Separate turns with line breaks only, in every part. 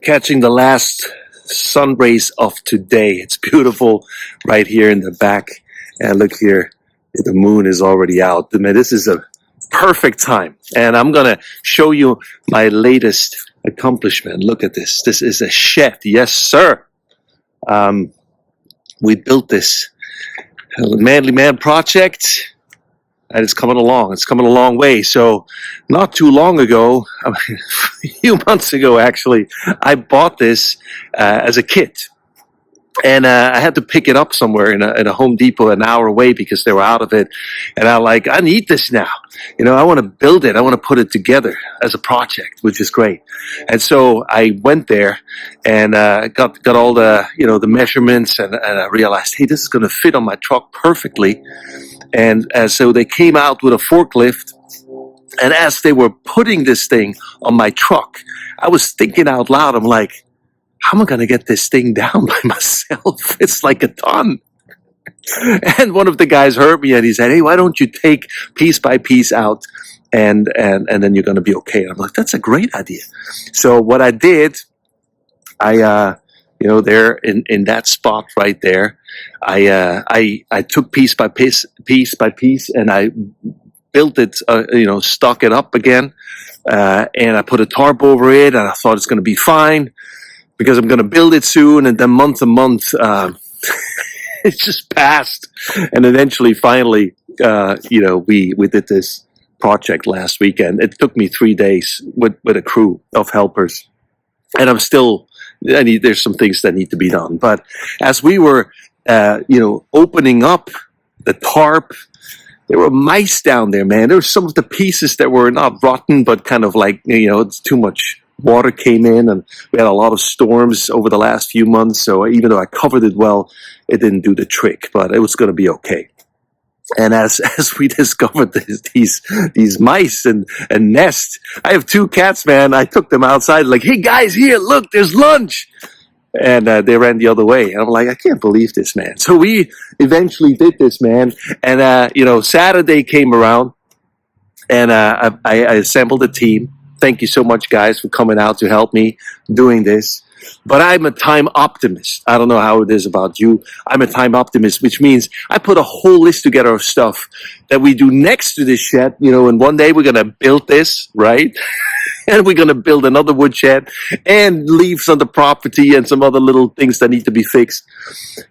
catching the last sun rays of today. It's beautiful right here in the back. And look here, the moon is already out. I mean, this is a perfect time. And I'm going to show you my latest accomplishment. Look at this. This is a shed. Yes, sir. We built this Manly Man project. And it's coming along. It's coming a long way. So not too long ago, a few months ago actually, I bought this as a kit. And I had to pick it up somewhere in a Home Depot an hour away because they were out of it. And I need this now. You know, I want to build it. I want to put it together as a project, which is great. And so I went there and got all the, the measurements and I realized, hey, this is going to fit on my truck perfectly. And so they came out with a forklift. And as they were putting this thing on my truck, I was thinking out loud, I'm like, how am I going to get this thing down by myself? It's like a ton. And one of the guys heard me and he said, hey, why don't you take piece by piece out and then you're going to be okay. And I'm like, that's a great idea. So what I did, there in that spot right there, I took piece by piece, and I built it, stuck it up again, and I put a tarp over it, and I thought it's going to be fine because I'm going to build it soon. And then month to month, it just passed, and eventually, finally, we did this project last weekend. It took me 3 days with a crew of helpers, and there's some things that need to be done. But as we were, opening up the tarp, there were mice down there, man. There were some of the pieces that were not rotten, but kind of like, it's too much water came in, and we had a lot of storms over the last few months. So even though I covered it well, it didn't do the trick, but it was going to be okay. And as we discovered these mice and nests, I have 2 cats, man. I took them outside, like, hey guys, here, look, there's lunch. And they ran the other way. And I'm like, I can't believe this, man. So we eventually did this, man. And Saturday came around, and I assembled a team. Thank you so much, guys, for coming out to help me doing this. But I'm a time optimist. I don't know how it is about you. I'm a time optimist, which means I put a whole list together of stuff that we do next to this shed. And one day we're going to build this, right? And we're going to build another wood shed and leaves on the property and some other little things that need to be fixed.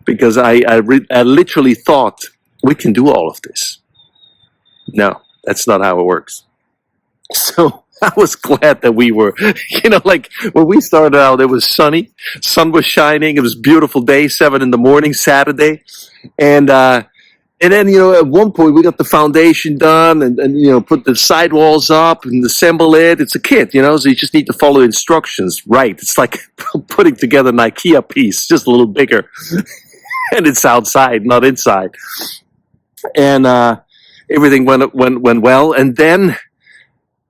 Because I literally thought we can do all of this. No, that's not how it works. So I was glad that we were, like when we started out, it was sunny, sun was shining. It was a beautiful day, 7 a.m, Saturday. And then, at one point we got the foundation done and put the sidewalls up and assemble it. It's a kit, so you just need to follow instructions. Right. It's like putting together an IKEA piece, just a little bigger. And it's outside, not inside. And everything went well. And then,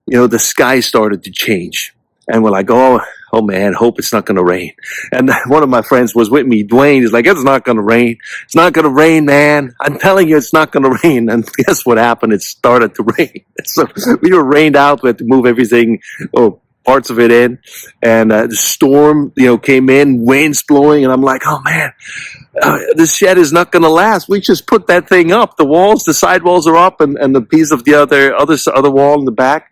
the sky started to change. And we're like, oh man, hope it's not going to rain. And one of my friends was with me, Dwayne. He's like, it's not going to rain. It's not going to rain, man. I'm telling you, it's not going to rain. And guess what happened? It started to rain. So we were rained out. We had to move everything, parts of it in. And the storm, came in, winds blowing. And I'm like, oh man, this shed is not going to last. We just put that thing up. The sidewalls are up, and the piece of the other wall in the back.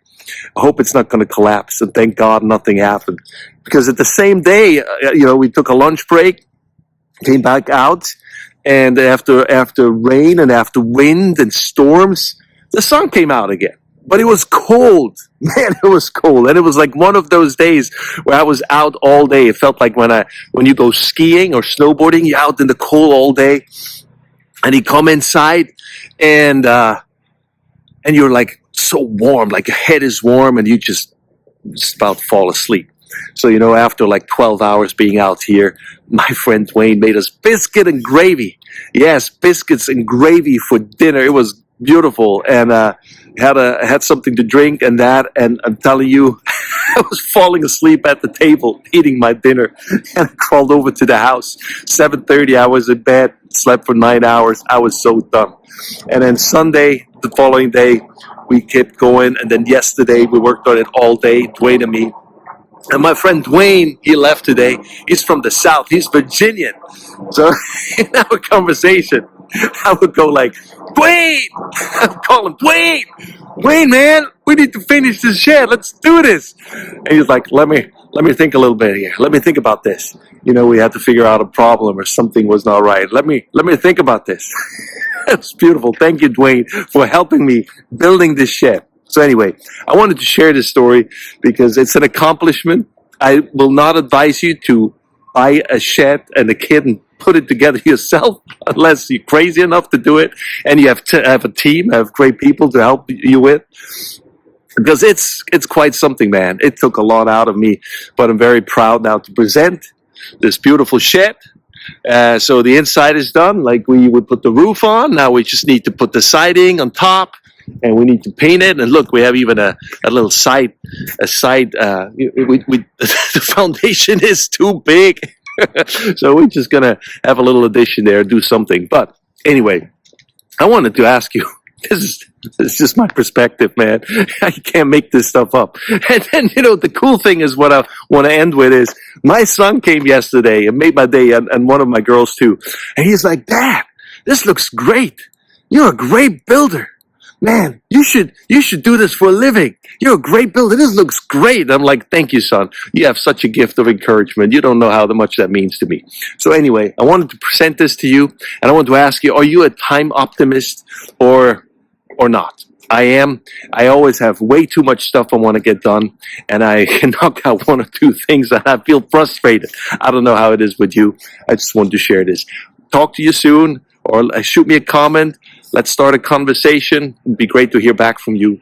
I hope it's not going to collapse, and thank God nothing happened. Because at the same day, we took a lunch break, came back out, and after rain and after wind and storms, the sun came out again. But it was cold. Man, it was cold. And it was like one of those days where I was out all day. It felt like when you go skiing or snowboarding, you're out in the cold all day, and you come inside, and you're like, so warm, like your head is warm and you just about to fall asleep. So, after like 12 hours being out here, my friend Dwayne made us biscuit and gravy. Yes, biscuits and gravy for dinner. It was beautiful. And had something to drink and I'm telling you, I was falling asleep at the table eating my dinner, and I crawled over to the house. 7:30, I was in bed, slept for 9 hours. I was so done. And then Sunday, the following day, we kept going, and then yesterday we worked on it all day, Dwayne and me, And my friend Dwayne, he left today. He's from the South. He's Virginian. So in our conversation, I would go like, Dwayne! I would call him, Dwayne! Dwayne, man, we need to finish this shed. Let's do this. And he's like, let me think a little bit here. Let me think about this. You know, we had to figure out a problem or something was not right. Let me think about this. That's beautiful. Thank you, Dwayne, for helping me building this shed. So anyway, I wanted to share this story because it's an accomplishment. I will not advise you to buy a shed and a kit and put it together yourself unless you're crazy enough to do it and you have to have a team, have great people to help you with. Because it's quite something, man. It took a lot out of me, but I'm very proud now to present this beautiful shed. So the inside is done, like we would put the roof on. Now we just need to put the siding on top, and we need to paint it. And look, we have even a little side. The foundation is too big, so we're just gonna have a little addition there, do something. But anyway, I wanted to ask you. This is just my perspective, man. I can't make this stuff up. And then, you know, the cool thing is what I want to end with is my son came yesterday and made my day, and one of my girls too. And he's like, Dad, this looks great. You're a great builder. Man, you should do this for a living. You're a great builder. This looks great. I'm like, thank you, son. You have such a gift of encouragement. You don't know how much that means to me. So anyway, I wanted to present this to you, and I want to ask you, are you a time optimist or not? I am. I always have way too much stuff I want to get done, and I can knock out one or two things and I feel frustrated. I don't know how it is with you. I just wanted to share this. Talk to you soon, or shoot me a comment. Let's start a conversation. It'd be great to hear back from you.